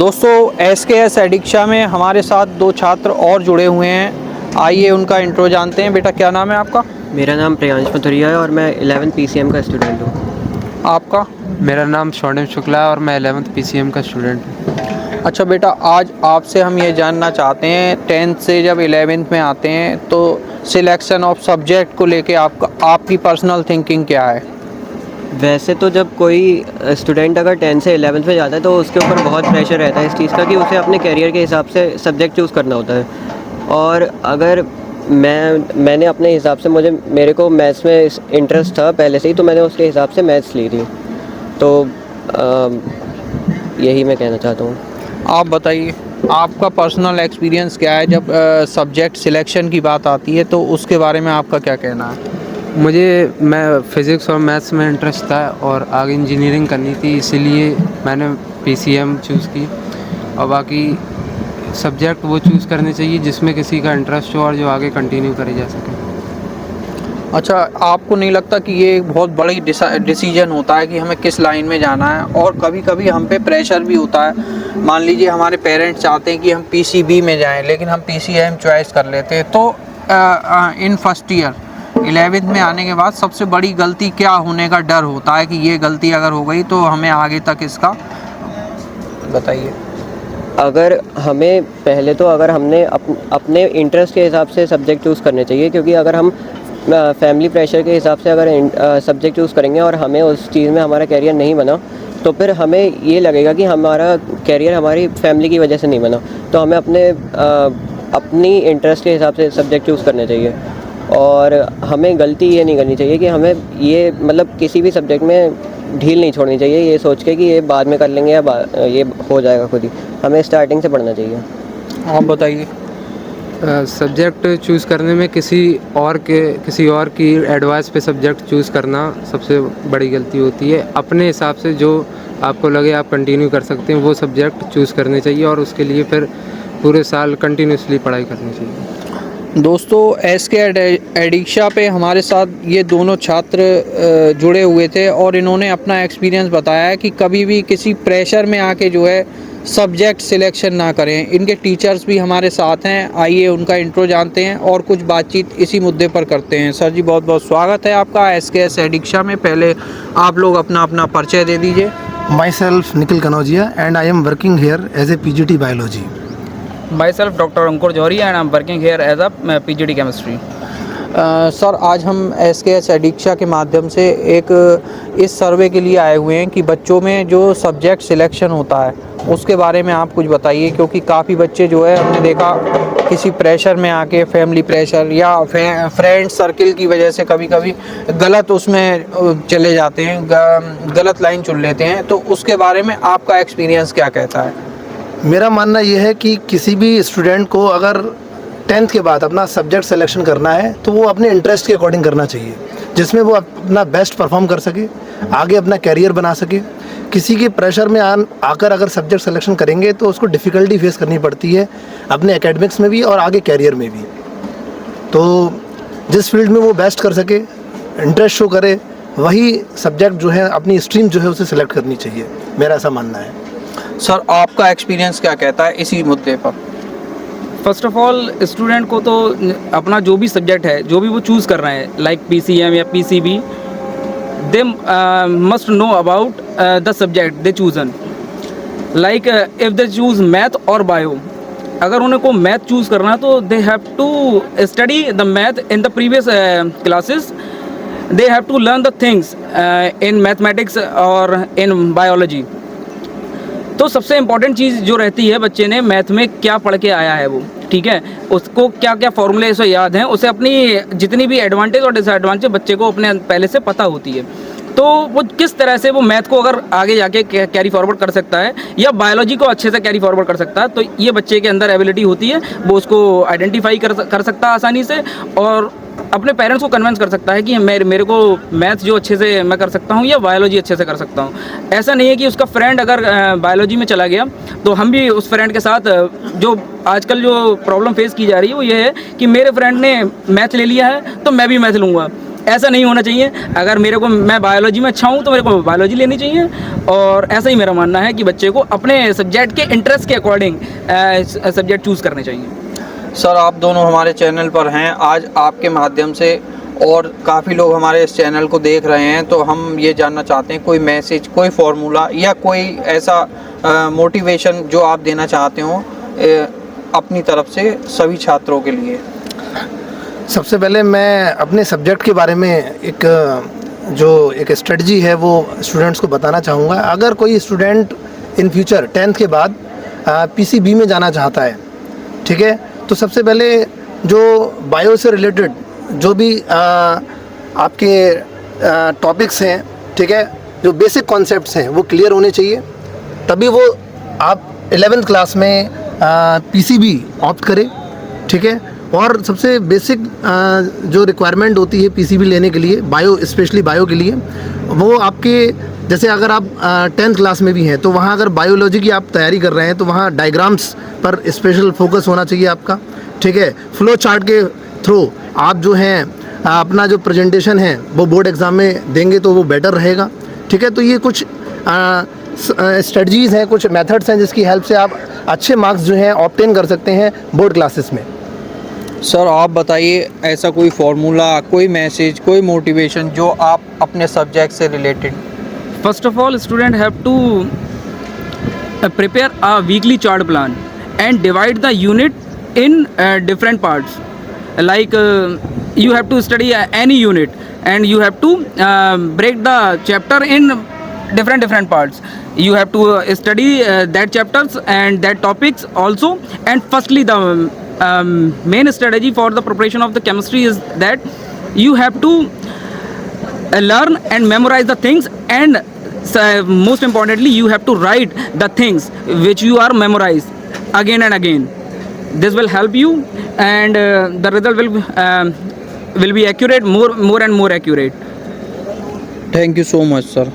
दोस्तों SKS एडिक्शा में हमारे साथ दो छात्र और जुड़े हुए हैं। आइए उनका इंट्रो जानते हैं। बेटा क्या नाम है आपका? मेरा नाम प्रियांश मथुरिया है और मैं 11th PCM का स्टूडेंट हूँ। आपका? मेरा नाम स्वर्णिम शुक्ला है और मैं 11th PCM का स्टूडेंट हूँ। अच्छा बेटा, आज आपसे हम ये जानना चाहते हैं 10th से जब 11th में आते हैं तो सिलेक्शन ऑफ सब्जेक्ट को लेके आपकी पर्सनल थिंकिंग क्या है? वैसे तो जब कोई स्टूडेंट अगर 10th से 11th में जाता है तो उसके ऊपर बहुत प्रेशर रहता है इस चीज़ का कि उसे अपने करियर के हिसाब से सब्जेक्ट चूज़ करना होता है। और अगर मैंने अपने हिसाब से मेरे को मैथ्स में इंटरेस्ट था पहले से ही, तो मैंने उसके हिसाब से मैथ्स ली थी। तो यही मैं कहना चाहता हूँ। आप बताइए, आपका पर्सनल एक्सपीरियंस क्या है जब सब्जेक्ट सिलेक्शन की बात आती है, तो उसके बारे में आपका क्या कहना है? मैं फ़िज़िक्स और मैथ्स में इंटरेस्ट था और आगे इंजीनियरिंग करनी थी, इसीलिए मैंने PCM चूज़ की। और बाकी सब्जेक्ट वो चूज़ करने चाहिए जिसमें किसी का इंटरेस्ट हो और जो आगे कंटिन्यू करे जा सके। अच्छा, आपको नहीं लगता कि ये एक बहुत बड़ी डिसीजन होता है कि हमें किस लाइन में जाना है? और कभी कभी हम पे प्रेशर भी होता है। मान लीजिए हमारे पेरेंट्स चाहते हैं कि हम PCB में जाएं, लेकिन हम PCM चॉइस कर लेते हैं। तो इन फर्स्ट ईयर 11th में आने के बाद सबसे बड़ी गलती क्या होने का डर होता है कि ये गलती अगर हो गई तो हमें आगे तक इसका बताइए। अगर हमें पहले तो अगर हमने अपने इंटरेस्ट के हिसाब से सब्जेक्ट चूज़ करने चाहिए, क्योंकि अगर हम फैमिली प्रेशर के हिसाब से अगर सब्जेक्ट चूज़ करेंगे और हमें उस चीज़ में हमारा करियर नहीं बना तो फिर हमें ये लगेगा कि हमारा करियर हमारी फैमिली की वजह से नहीं बना। तो हमें अपनी इंटरेस्ट के हिसाब से सब्जेक्ट चूज़ करने चाहिए। और हमें गलती ये नहीं करनी चाहिए कि हमें ये किसी भी सब्जेक्ट में ढील नहीं छोड़नी चाहिए ये सोच के कि ये बाद में कर लेंगे या ये हो जाएगा खुद ही। हमें स्टार्टिंग से पढ़ना चाहिए। आप बताइए। सब्जेक्ट चूज़ करने में किसी और की एडवाइस पे सब्जेक्ट चूज़ करना सबसे बड़ी गलती होती है। अपने हिसाब से जो आपको लगे आप कंटिन्यू कर सकते हैं वो सब्जेक्ट चूज़ करने चाहिए और उसके लिए फिर पूरे साल कंटिन्यूसली पढ़ाई करनी चाहिए। दोस्तों SK एडिक्शा पे हमारे साथ ये दोनों छात्र जुड़े हुए थे और इन्होंने अपना एक्सपीरियंस बताया है कि कभी भी किसी प्रेशर में आके जो है सब्जेक्ट सिलेक्शन ना करें। इनके टीचर्स भी हमारे साथ हैं। आइए उनका इंट्रो जानते हैं और कुछ बातचीत इसी मुद्दे पर करते हैं। सर जी, बहुत बहुत स्वागत है आपका SKS एडिक्शा में। पहले आप लोग अपना परिचय दे दीजिए। Myself Nikhil Kanodia and I am working here as a PGT Biology. Myself Dr. Ankur Johri and I am working here as a PGT Chemistry. Sir, आज हम SKS एडिक्शा के माध्यम से एक इस सर्वे के लिए आए हुए हैं कि बच्चों में जो सब्जेक्ट सिलेक्शन होता है उसके बारे में आप कुछ बताइए, क्योंकि काफ़ी बच्चे जो है हमने देखा किसी प्रेशर में आके, फैमिली प्रेशर या फ्रेंड सर्किल की वजह से कभी कभी गलत उसमें चले जाते हैं, गलत लाइन चुन लेते हैं। तो उसके बारे में आपका एक्सपीरियंस क्या कहता है? मेरा मानना यह है कि किसी भी स्टूडेंट को अगर 10th के बाद अपना सब्जेक्ट सिलेक्शन करना है तो वो अपने इंटरेस्ट के अकॉर्डिंग करना चाहिए, जिसमें वो अपना बेस्ट परफॉर्म कर सके, आगे अपना कैरियर बना सके। किसी के प्रेशर में आकर अगर सब्जेक्ट सिलेक्शन करेंगे तो उसको डिफ़िकल्टी फेस करनी पड़ती है अपने एकेडमिक्स में भी और आगे कैरियर में भी। तो जिस फील्ड में वो बेस्ट कर सके, इंटरेस्ट शो करे, वही सब्जेक्ट जो है, अपनी स्ट्रीम जो है उसे सिलेक्ट करनी चाहिए, मेरा ऐसा मानना है। सर, आपका एक्सपीरियंस क्या कहता है इसी मुद्दे पर? फर्स्ट ऑफ ऑल स्टूडेंट को तो अपना जो भी सब्जेक्ट है, जो भी वो चूज़ कर रहे हैं, लाइक PCM या PCB, they must know about the subject they chosen. Like if they choose math और बायो, अगर उन्हें को मैथ चूज़ करना है तो they have to study the math in the previous classes. They have to learn the things in mathematics और in biology. तो सबसे इम्पॉर्टेंट चीज़ जो रहती है, बच्चे ने मैथ में क्या पढ़ के आया है वो, ठीक है, उसको क्या क्या फॉर्मूले उसे याद हैं, उसे अपनी जितनी भी एडवांटेज और डिसएडवांटेज बच्चे को अपने पहले से पता होती है। तो वो किस तरह से वो मैथ को अगर आगे जाके कैरी फॉरवर्ड कर सकता है या बायोलॉजी को अच्छे से कैरी फॉरवर्ड कर सकता है, तो ये बच्चे के अंदर एबिलिटी होती है, वो उसको आइडेंटिफाई कर सकता है आसानी से और अपने पेरेंट्स को कन्विंस कर सकता है कि मेरे को मैथ जो अच्छे से मैं कर सकता हूँ या बायोलॉजी अच्छे से कर सकता हूँ। ऐसा नहीं है कि उसका फ्रेंड अगर बायोलॉजी में चला गया तो हम भी उस फ्रेंड के साथ, जो आजकल जो प्रॉब्लम फेस की जा रही है वो ये है कि मेरे फ्रेंड ने मैथ ले लिया है तो मैं भी मैथ लूँगा। ऐसा नहीं होना चाहिए। अगर मेरे को, मैं बायोलॉजी में अच्छा हूँ तो मेरे को बायोलॉजी लेनी चाहिए, और ऐसा ही मेरा मानना है कि बच्चे को अपने सब्जेक्ट के इंटरेस्ट के अकॉर्डिंग सब्जेक्ट चूज़ करने चाहिए। सर आप दोनों हमारे चैनल पर हैं, आज आपके माध्यम से और काफ़ी लोग हमारे इस चैनल को देख रहे हैं, तो हम ये जानना चाहते हैं कोई मैसेज, कोई फार्मूला या कोई ऐसा मोटिवेशन जो आप देना चाहते हो अपनी तरफ से सभी छात्रों के लिए। सबसे पहले मैं अपने सब्जेक्ट के बारे में एक स्ट्रेटजी है वो स्टूडेंट्स को बताना चाहूँगा। अगर कोई स्टूडेंट इन फ्यूचर 10th के बाद PCB में जाना चाहता है, ठीक है, तो सबसे पहले जो बायो से रिलेटेड जो भी आपके टॉपिक्स हैं, ठीक है, जो बेसिक कॉन्सेप्ट्स हैं वो क्लियर होने चाहिए, तभी वो आप 11th क्लास में PCB ऑप्ट करें, ठीक है। और सबसे बेसिक जो रिक्वायरमेंट होती है PCB लेने के लिए, बायो, स्पेशली बायो के लिए, वो आपके जैसे अगर आप 10th क्लास में भी हैं तो वहाँ अगर बायोलॉजी की आप तैयारी कर रहे हैं तो वहाँ डायग्राम्स पर स्पेशल फोकस होना चाहिए आपका, ठीक है। फ्लो चार्ट के थ्रू आप जो हैं अपना जो प्रेजेंटेशन है वो बोर्ड एग्ज़ाम में देंगे तो वो बेटर रहेगा, ठीक है। तो ये कुछ स्ट्रेटजीज़ हैं, कुछ मेथड्स हैं जिसकी हेल्प से आप अच्छे मार्क्स जो हैं ऑब्टेन कर सकते हैं बोर्ड क्लासेस में। सर आप बताइए ऐसा कोई फार्मूला, कोई मैसेज, कोई मोटिवेशन जो आप अपने सब्जेक्ट से related. First of all, student have to prepare a weekly chart plan and divide the unit in different parts. Like you have to study any unit and you have to break the chapter in different parts. You have to study that chapters and that topics also. And firstly, the main strategy for the preparation of the chemistry is that you have to learn and memorize the things, and most importantly you have to write the things which you are memorized again and again. This will help you, and the result will be accurate, more and more accurate. Thank you so much sir.